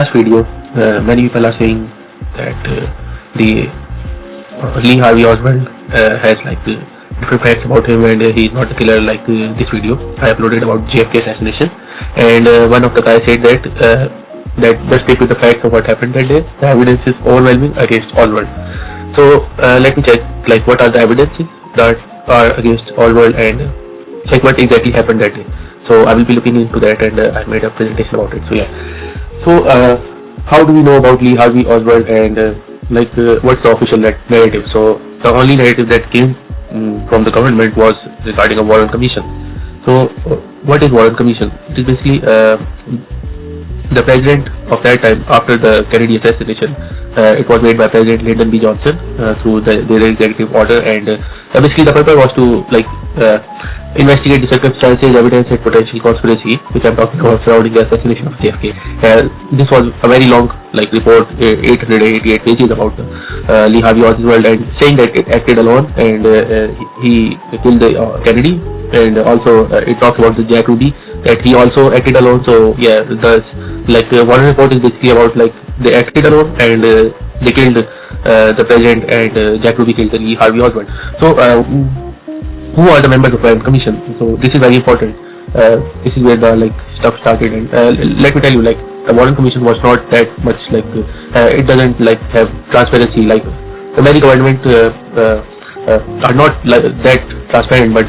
last video, many people are saying that the Lee Harvey Oswald has different facts about him, and he is not a killer like this video I uploaded about JFK assassination. And one of the guys said that just stick with the facts of what happened that day. The evidence is overwhelming against Oswald. So let me check what are the evidences that are against Oswald and check what exactly happened that day. So I will be looking into that, and I made a presentation about it. So yeah. So how do we know about Lee Harvey Oswald, and what's the official narrative? So the only narrative that came from the government was regarding a Warren Commission. So what is Warren Commission? It is basically the president of that time after the Kennedy assassination. It was made by President Lyndon B. Johnson through their executive order, and basically the purpose was to investigate the circumstances, evidence, and potential conspiracy, which I'm talking about surrounding the assassination of JFK. This was a very long report, 888 pages about Lee Harvey Oswald, and saying that it acted alone, and he killed Kennedy, and also it talks about the Jack Ruby, that he also acted alone. So yeah, one report is basically about they acted alone, and they killed the president, and Jack Ruby killed Lee Harvey Oswald. So who are the members of Warren Commission? So this is very important. This is where the stuff started, and let me tell you, the Warren Commission was not that much it doesn't have transparency. The many government are not that transparent, but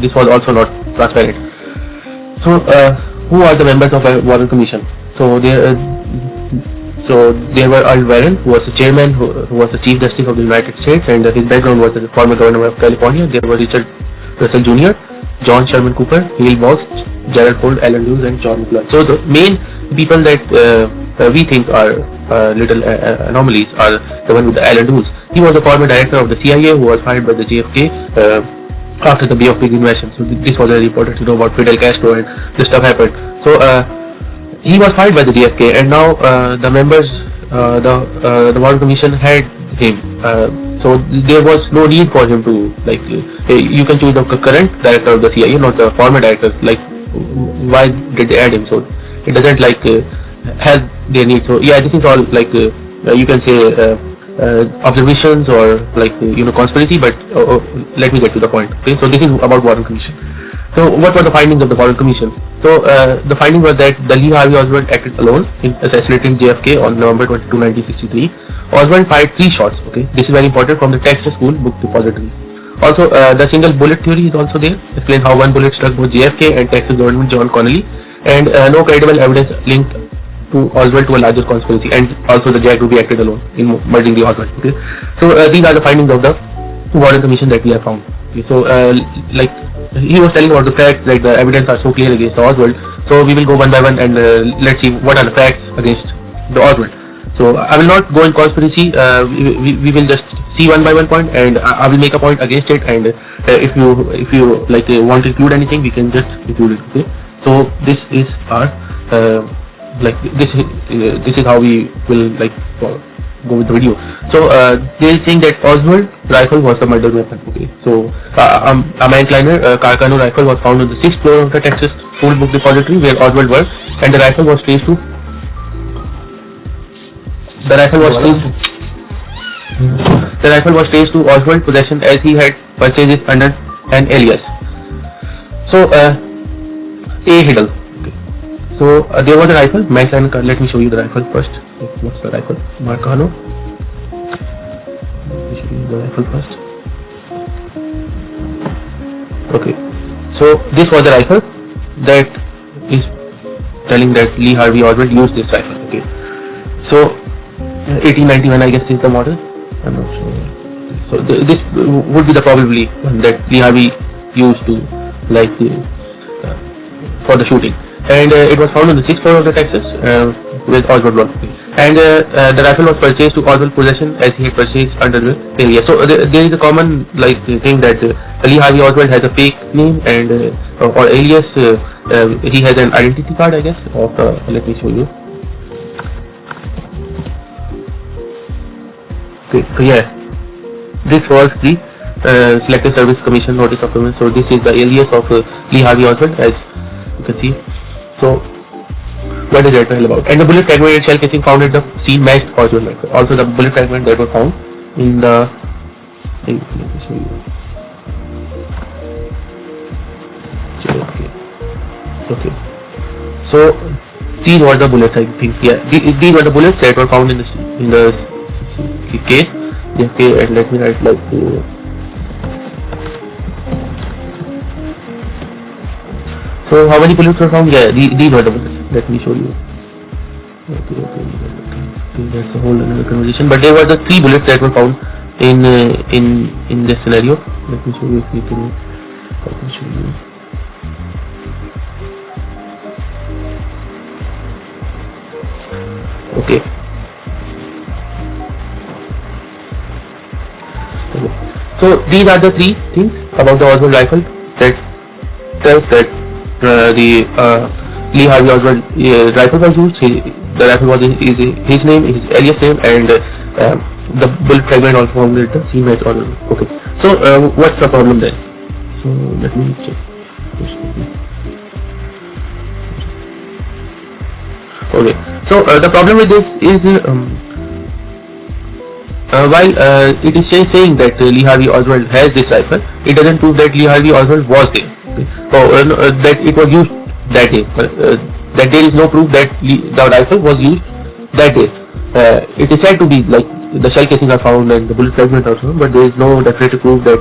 this was also not transparent. So who are the members of Warren Commission? So there were Earl Warren, who was the chairman, who was the Chief Justice of the United States, and his background was as a former governor of California. There were Richard Russell Jr., John Sherman Cooper, Neil Boggs, Gerald Ford, Alan Hughes, and John McClure. So the main people that we think are little anomalies are the one with the Alan Hughes. He was a former director of the CIA who was fired by the JFK after the Bay of Pigs invasion. So this was very important to know about Fidel Castro, and this stuff happened. So he was fired by the JFK, and now the members, the Warren Commission had him. So there was no need for him to you can choose the current director of the CIA, not the former director. Why did they add him? So it doesn't have their need. So yeah, this is all you can say observations or conspiracy. But let me get to the point. Okay, so this is about Warren Commission. So what were the findings of the Warren Commission? So the finding was that the Lee Harvey Oswald acted alone in assassinating JFK on November 22, 1963. Oswald fired 3 shots. Okay, this is very important, from the Texas School Book Depository. Also, the single bullet theory is also there. Explain how one bullet struck both JFK and Texas government John Connally, and no credible evidence linked to Oswald to a larger conspiracy, and also the Jack Ruby acted alone in murdering the Oswald. Okay, so these are the findings of the Warren Commission that we have found. Okay, so he was telling about the facts, the evidence are so clear against Oswald. So we will go one by one, and let's see what are the facts against the Oswald. So I will not go in conspiracy. We will just see one by one point, and I will make a point against it. And if you want to include anything, we can just include it. Okay. So this is our this is how we will go with the video. So they are saying that Oswald rifle was the murder weapon. Okay. So a Mankliner Carcano rifle was found on the 6th floor of the Texas School Book Depository where Oswald worked, and the rifle was traced to Oswald's possession, as he had purchased it under an alias. So A. Hiddle. Okay. So there was a rifle, Mankliner. Let me show you the rifle first. What's the rifle? Marcano. Let me show you the rifle first. Okay. So this was the rifle that is telling that Lee Harvey Oswald used this rifle. Okay. So 1891, I guess, is the model. I'm not sure. So this would be the probably one that Lee Harvey used to for the shooting, and it was found on the 6th floor of the Texas with Oswald worked. And the rifle was purchased to Oswald's possession as he had purchased under the alias. So there is a common thing that Lee Harvey Oswald has a fake name and or alias. He has an identity card, I guess. Let me show you. Okay, so yeah, this was the Selective Service Commission Notice of Payment. So this is the alias of Lee Harvey Oswald, as you can see. So what is that all about. And the bullet fragment and shell casing found at the scene matched Oswald rifle. Also the bullet fragment that was found in the thing. Let me show you. JFK. Okay. So these were the bullets, I think. Yeah, these were the bullets that were found in the case. JFK, and let me write like. So how many bullets were found? Yeah, these were the bullets. Let me show you. Okay. That's a whole another conversation. But there were the 3 bullets that were found in this scenario. Let me show you if we can. I can show you. Okay. So these are the 3 things about the Oswald rifle that tells that the Lee Harvey Oswald rifle was used. The rifle was his name, his alias name, and the bullet fragment also found at the scene matched Oswald. Okay. So what's the problem then? So let me check. Okay. So the problem with this is while it is saying that Lee Harvey Oswald has this rifle, it doesn't prove that Lee Harvey Oswald was there. Okay. So that it was used that day. That there is no proof that the rifle was used that day. It is said to be like the shell casings are found and the bullet fragment also, but there is no definitive proof that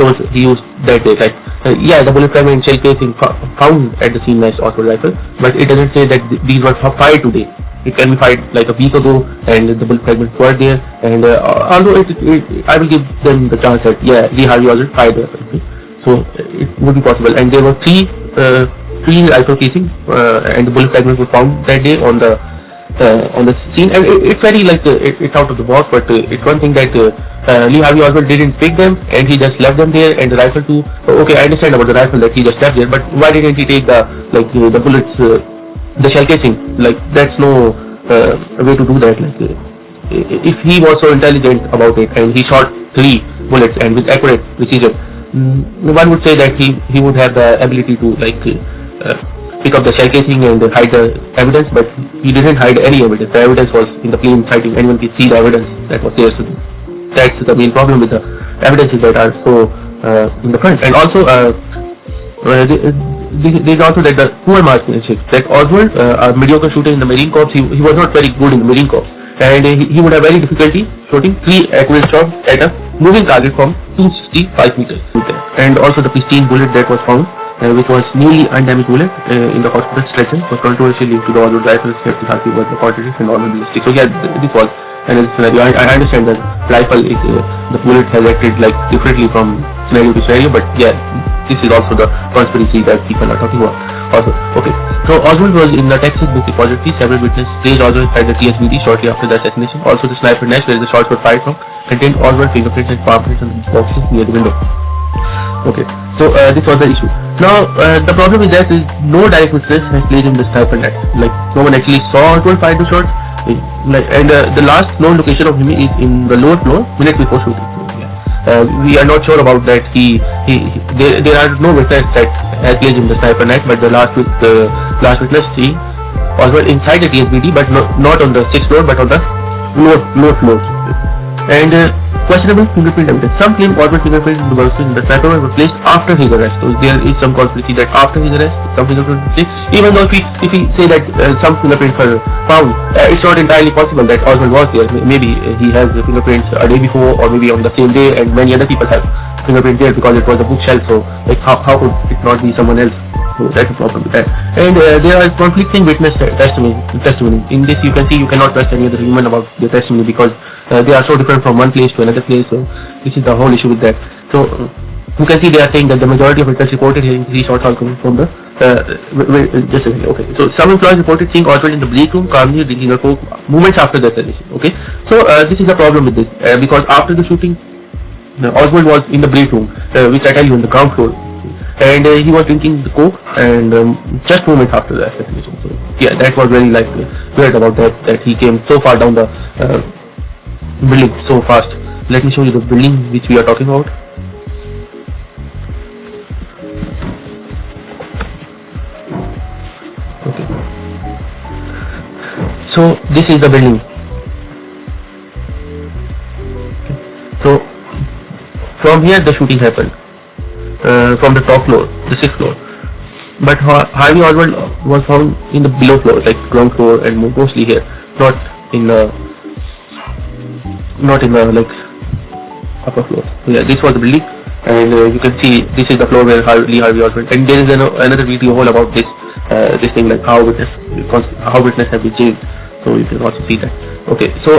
shows he used that day. Like yeah, the bullet fragment and shell casing found at the scene matched Oswald rifle, but it doesn't say that these were fired today. It can be fired like a week ago, and the bullet fragments were there. And although I will give them the chance that yeah, Lee Harvey Oswald fired the rifle. Okay? So it would be possible. And there were 3 rifle casings, and the bullet fragments were found that day on the scene. And it's very like it's out of the box, but it's one thing that Lee Harvey Oswald didn't pick them and he just left them there, and the rifle too. Okay, I understand about the rifle that he just left there, but why didn't he take the bullets, the shell casing? Like that's no way to do that. Like if he was so intelligent about it and he shot 3 bullets and with accurate precision, one would say that he would have the ability to like pick up the shell casing and hide the evidence, but he didn't hide any evidence. The evidence was in the plain sight. Anyone can see the evidence that was there. So that's the main problem with the evidences that are so in the front. And also there is also that the poor marksmanship. That Oswald, a mediocre shooter in the Marine Corps, he was not very good in the Marine Corps, and he would have very difficulty shooting 3 accurate shots at a moving target from 265 meters. And also the pristine bullet that was found, which was nearly undamaged bullet in the hospital stretcher, was controversially linked to the Oswald rifle. Safety was the contradicting and normal ballistic. So yeah, this was another scenario. I understand that rifle is the bullet has acted like differently from scenario to scenario, but yeah, this is also the conspiracy that people are talking about. Also, okay. So Oswald was in the Texas book repository. Several witnesses placed Oswald inside the TSVD shortly after the assassination. Also, the sniper nest where the shots were fired from contained Oswald fingerprints and palm prints on the boxes near the window. Okay, so this was the issue. Now the problem is that no direct witness has played in the sniper net. Like no one actually saw Oswald fire the shots. And the last known location of him is in the lower floor minutes before shooting. We are not sure about that. There are no witnesses that has played in the sniper net, but the last witness seeing Oswald inside the TSVD, but not on the 6th floor, but on the lower floor. And questionable fingerprint evidence. Some claim Oswald's fingerprint in the sniper were placed after his arrest. So there is some conspiracy that after his arrest, some fingerprints were placed. Even though if we say that some fingerprints were found, it's not entirely possible that Oswald was there. Maybe he has the fingerprints a day before, or maybe on the same day, and many other people have fingerprints there because it was a bookshelf. So like how could it not be someone else? So that's a problem with that. And there are conflicting witness testimony. In this you can see you cannot trust any other human about their testimony because they are so different from one place to another place. So this is the whole issue with that. So you can see they are saying that the majority of witnesses reported hearing 3 shots all coming from the just a second. Okay, so some employees reported seeing Oswald in the break room calmly drinking a coke moments after the assassination. Okay, so this is the problem with this because after the shooting Oswald was in the break room, which I tell you in the ground floor, and he was drinking the coke and just moments after the assassination. So yeah, that was very like weird about that he came so far down the building so fast. Let me show you the building which we are talking about. Okay. So this is the building. So from here the shooting happened, from the top floor, the 6th floor. But Harvey Oswald was found in the below floor, like ground floor, and mostly here, not in the like upper floor. So yeah, this was the building, and you can see this is the floor where Lee Harvey Oswald. And there is another video all about this thing, like how witness have been changed. So you can also see that. Okay, so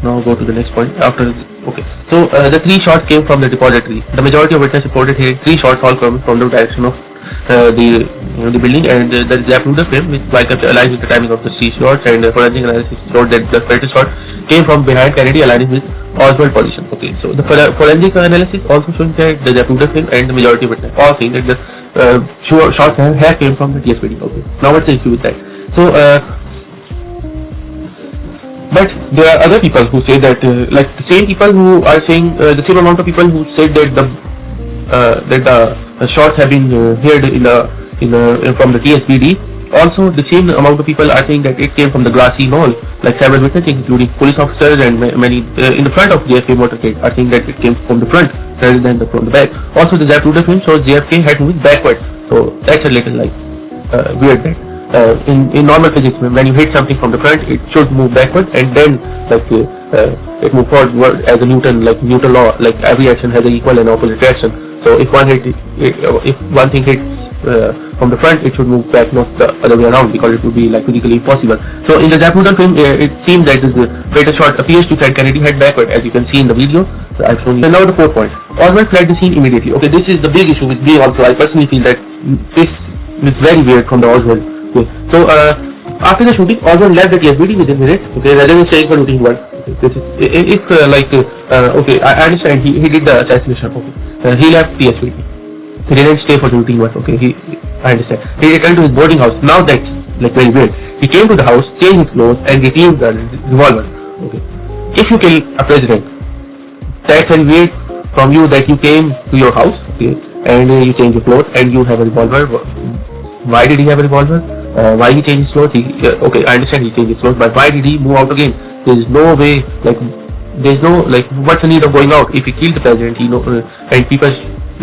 now go to the next point. So the 3 shots came from the depository. The majority of witnesses reported hearing 3 shots all from the direction of the building, and the zapruder frame, which aligns with the timing of the 3 shots, and forensic analysis showed that the first shot came from behind Kennedy, aligning with Oswald's position. Okay, so the forensic analysis also showing that the zapruder frame and the majority of witnesses all saying that the shots have came from the TSPD. Okay, now what's the issue with that? So but there are other people who say that, like the same people who are saying, the same amount of people who said that the shots have been heard from the TSPD. Also, the same amount of people are saying that it came from the grassy knoll. Like several witnesses, including police officers and many in the front of JFK motorcade, are saying that it came from the front rather than from the back. Also, the zapruder film shows JFK had moved backwards. So that's a little like weird. In normal physics, when you hit something from the front, it should move backwards, and then like it moves forward as a Newton law. Like every action has an equal and opposite reaction. So if one thing hits from the front, it should move back, not the other way around, because it would be like physically impossible. So in the zapruder film, it seems that this greater shot appears to send Kennedy head backward, as you can see in the video. So I've shown you. And now the 4th point. Oswald fled the scene immediately. Okay, this is the big issue with me also. I personally feel that this is very weird from the Oswald. Okay. So after the shooting, Oswald left the TSPD within minutes. Okay, rather than staying for routine work. Okay, this is okay, I understand he did the assassination. Okay, he left TSPD. He didn't stay for the routine work. Okay, I understand. He returned to his boarding house. Now that's like very weird. He came to the house, changed his clothes, and retrieved the revolver. Okay, if you kill a president, that's very weird from you that you came to your house, okay, and you change your clothes and you have a revolver. Why did he have a revolver? Why he changed his clothes? Okay, I understand he changed his clothes, but why did he move out again? There is no way, like, there's no, like, what's the need of going out? If he killed the president, and people,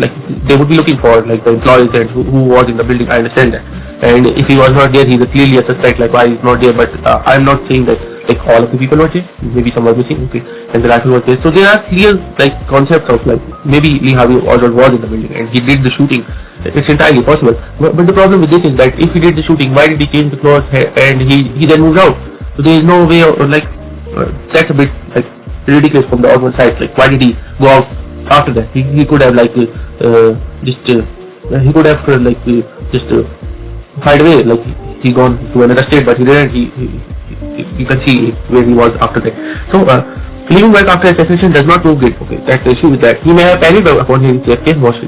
like, they would be looking for, like, the employees and who was in the building. I understand that. And if he was not there, he's clearly a suspect, like, why he's not there. But I'm not saying that, like, all of the people were there. Maybe some were missing, okay, and the rifle was there. So there are clear, like, concepts of, like, maybe Lee Harvey Oswald was in the building and he did the shooting. It's entirely possible. But the problem with this is that if he did the shooting, why did he change the clothes and he then moved out? So there is no way of, like, that's a bit, like, ridiculous from the Oswald side. Like, why did he go out after that? He could have, like, find away, like, he gone to another state, but he didn't. You can see where he was after that. So leaving work after assassination does not prove guilt. Okay, that's the issue with that. He may have panicked upon hearing JFK was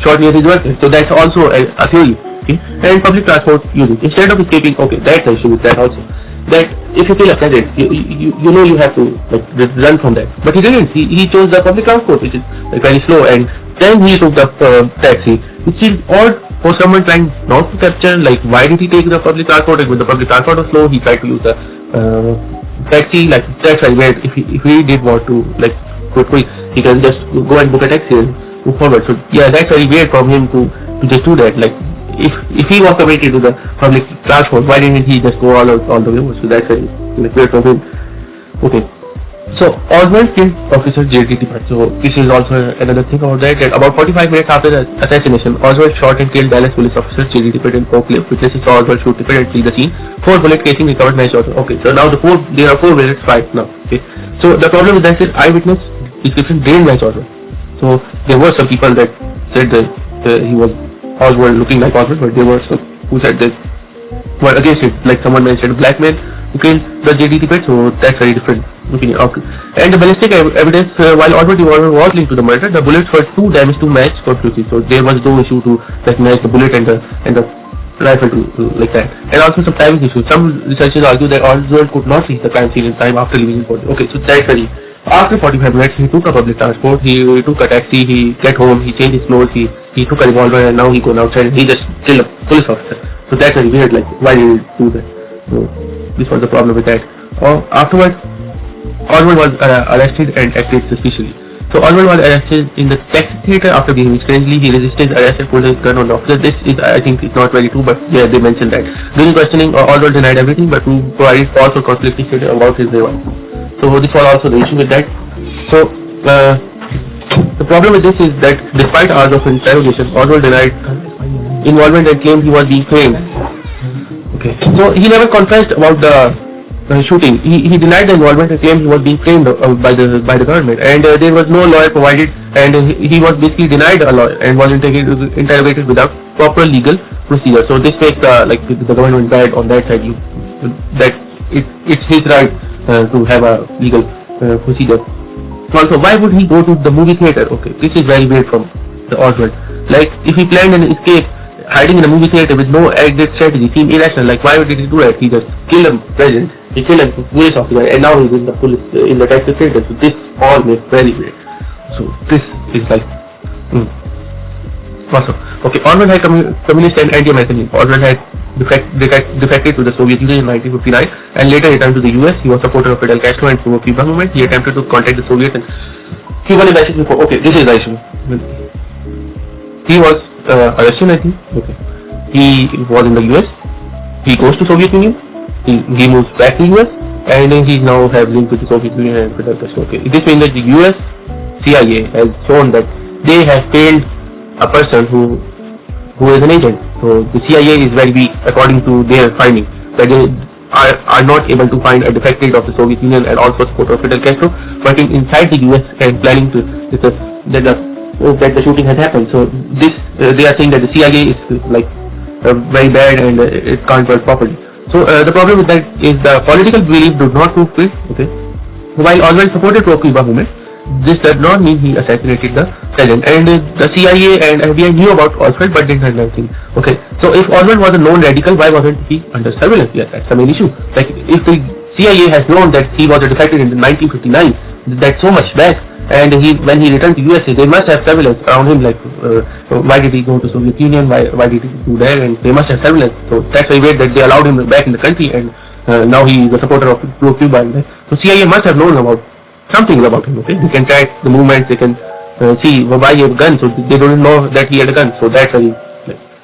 shot near his work, so that's also a theory. Okay, and public transport usage instead of escaping. Okay, that's the issue with that also. That if you kill a president, you know you have to, like, run from that. But he didn't. He chose the public transport, which is, like, very slow, and then he took the taxi, which is odd for someone trying not to capture. Like, why did he take the public transport? Like, when the public transport was slow, he tried to use the taxi. Like, that's very weird. If he did want to, like, go quick, he can just go and book a taxi and move forward. So yeah, that's very weird from him to just do that. Like, if he was committed to the public transport, why didn't he just go all the way over? So that's very, like, weird from him. Okay. So Oswald killed Officer J.D. Tippett. So this is also another thing about that. About 45 minutes after the assassination, Oswald shot and killed Dallas police officer J.D. Tippett in Oak Cliff. Witnesses saw Oswald shoot Tippett and flee the scene. 4 bullet casing recovered 9 shots. Okay, so now there are 4 bullets fight now. Okay, so the problem with that is eyewitness description didn't match Oswald. So there were some people that said that he was Oswald looking like Oswald, but there were some who said this were against it. Like someone mentioned black man who killed the J.D. Tippett, so that's very different opinion. Okay. And the ballistic evidence, while Oswald's revolver was linked to the murder, the bullets were too damaged to match conclusively. So there was no issue to recognize the bullet and the rifle to like that. And also some timing issues. Some researchers argue that Oswald could not reach the crime scene in time after leaving his body. Okay, so that's very. After 45 minutes, he took a public transport, he took a taxi, he get home, he changed his clothes, he took a revolver, and now he gone outside and he just killed a police officer. So that's very weird, like, why did he do that? So this was the problem with that. Afterwards, Oswald was arrested and acted suspiciously. So Oswald was arrested in the taxi theater after behaving strangely. He resisted arrest and pulled his gun on the officer. This is, I think, it's not very true, but yeah, they mentioned that. During questioning, Oswald denied everything, but provided false or conflicting statement about his wife. So this was also the issue with that. So the problem with this is that despite hours of interrogation, Oswald denied involvement and claimed he was being framed. Okay. So he never confessed about the shooting. He denied the involvement and claimed he was being framed by the government, and there was no lawyer provided, and he was basically denied a lawyer and was interrogated without proper legal procedure. So this makes the government bad on that side. That it's his right to have a legal procedure. Also, why would he go to the movie theater? Okay, this is very weird from the Oswald. Like, if he planned an escape, hiding in a movie theater with no exit strategy seemed irrational. Like, why would he do that? He just killed a president, he killed a police officer, and now he's in the taxi theater. So this all makes very weird. So this is like awesome. Okay, Oswald had communist and anti-American. Oswald had defected to the Soviet Union in 1959 and later returned to the US. He was a supporter of Fidel Castro and pro-Cuba movement. He attempted to contact the Soviets and Cuban embassy before. Okay, this is the issue. He was arrested, I think. Okay. He was in the US. He goes to Soviet Union. He moves back to US, and then he's now have linked with the Soviet Union and Fidel Castro. Okay. This means that the US CIA has shown that they have failed a person who is an agent. So the CIA is very weak according to their findings. That they are not able to find a defected of the Soviet Union and also supporter of Fidel Castro working inside the US and planning to that the shooting has happened. So this they are saying that the CIA is very bad and it can't work properly. So the problem with that is the political belief does not prove it. Okay. While Oswald supported pro-Cuba movement, this does not mean he assassinated the president. And the CIA and FBI knew about Oswald but didn't have anything. Okay. So if Oswald was a known radical, why wasn't he under surveillance? Yes, that's the main issue. Like, if the CIA has known that he was a defected in 1959, that's so much back. And when he returned to USA, they must have surveillance around him. Like, why did he go to Soviet Union? Why did he do that? And they must have surveillance. So that's very weird that they allowed him back in the country, and now he is a supporter of pro-Cuba. So CIA must have known about something about him. Okay, they can track the movements. They can see why he has a gun. So they don't know that he had a gun. So that's very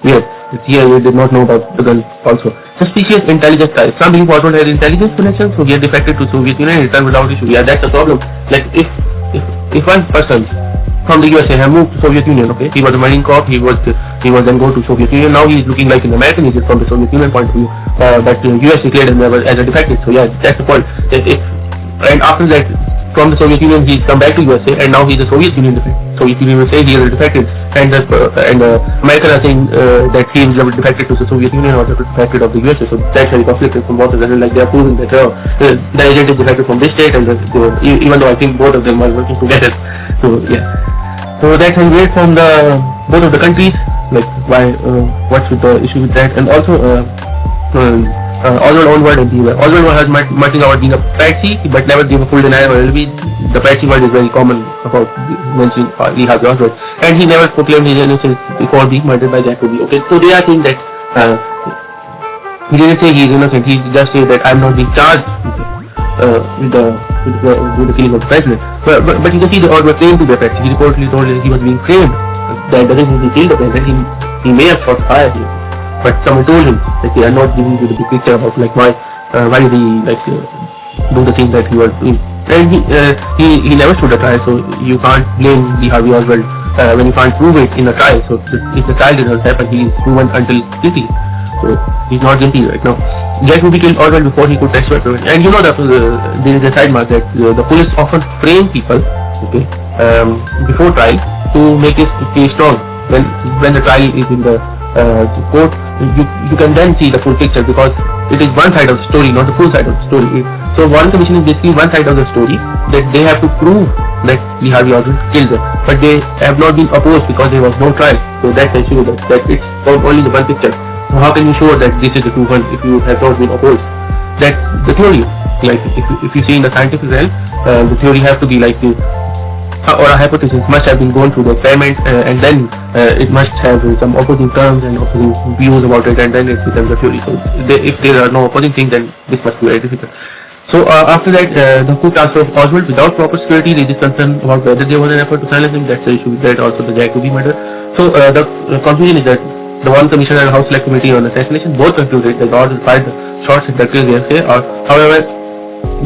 weird. The CIA did not know about the gun also. Suspicious intelligence ties. Some people also had intelligence connections, so he had defected to Soviet Union and returned without issue. Yeah, that's the problem. Like, if one person from the USA had moved to Soviet Union, okay, he was a Marine Corps, he was then go to Soviet Union. Now he is looking like an American. He is from the Soviet Union point of view, but US declared him as a defected. So yeah, that's the point. And after that, from the Soviet Union, he's come back to USA, and now he's a Soviet Union defected. Soviet Union will say he is a defected, and American are saying that he is defected to the Soviet Union or defected of the USA. So that's very conflicted from both of them. Like, they are proving that the agent is defected from this state, and even though I think both of them are working together. So yeah. So that's very weird from the both of the countries. Like, why? What's with the issue with that? And also, Oswald word and Oswald has much about being a patsy, but never gave a full denial or alibi. The patsy word is very common about mentioning Lee Harvey Oswald, and he never proclaimed his innocence before being murdered by Jacoby. Okay, so they are saying that he didn't say he is innocent. He just said that I'm not being charged with the killing of the president. But you can see the Oswald claimed to be a patsy. He reportedly told that he was being framed. That doesn't mean he killed the president. He may have shot fire. But someone told him that they are not giving you the big picture about like why did he do the thing that he was doing. And he never stood a trial, so you can't blame Lee Harvey Oswald when you can't prove it in a trial. So if the trial did not happen, he is proven until guilty. So he's not guilty right now. Jacoby killed Oswald before he could testify. And you know that there is a side mark that the police often frame people, okay, before trial to make his case strong. When the trial is in the court, you can then see the full picture, because it is one side of the story, not the full side of the story. So one commission is basically one side of the story, that they have to prove that Lee Harvey Oswald killed them, but they have not been opposed because there was no trial. So that's the issue, that it's only the one picture. So how can you show that this is the true one if you have not been opposed? That's the theory. Like, if you see in the scientific realm, the theory has to be like or a hypothesis must have been gone through the experiment, and then it must have some opposing terms and opposing views about it, and then it becomes a theory. So if there are no opposing things, then this must be very difficult. So after that, the coup transfer of Oswald without proper security raises concern about whether there was an effort to silence him. That's the issue. That also the JFK murder. So the conclusion is that the one commissioner and House Select Committee on Assassination both concluded that Oswald fired the shots at Dr. JFK. However,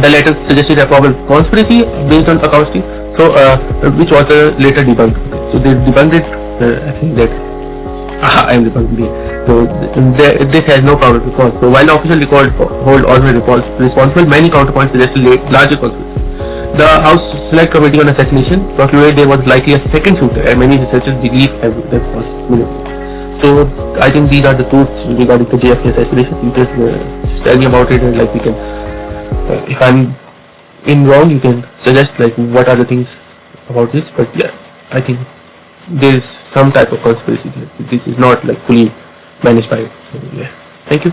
the latter suggested a probable conspiracy based on accounting, so which was later debunked. So they debunked it. I think that I am debunking it. So this has no probable cause. So while the official record hold Oswald responsible, many counterpoints suggest a larger conspiracy. The House Select Committee on Assassination concluded there was likely a second shooter, and many researchers believe that was Miller. So I think these are the truths regarding the JFK assassination. You just tell me about it, and like we can. If I'm in wrong, you can suggest like what are the things about this. But yeah, I think there is some type of conspiracy here. This is not like fully managed by it. So yeah, thank you.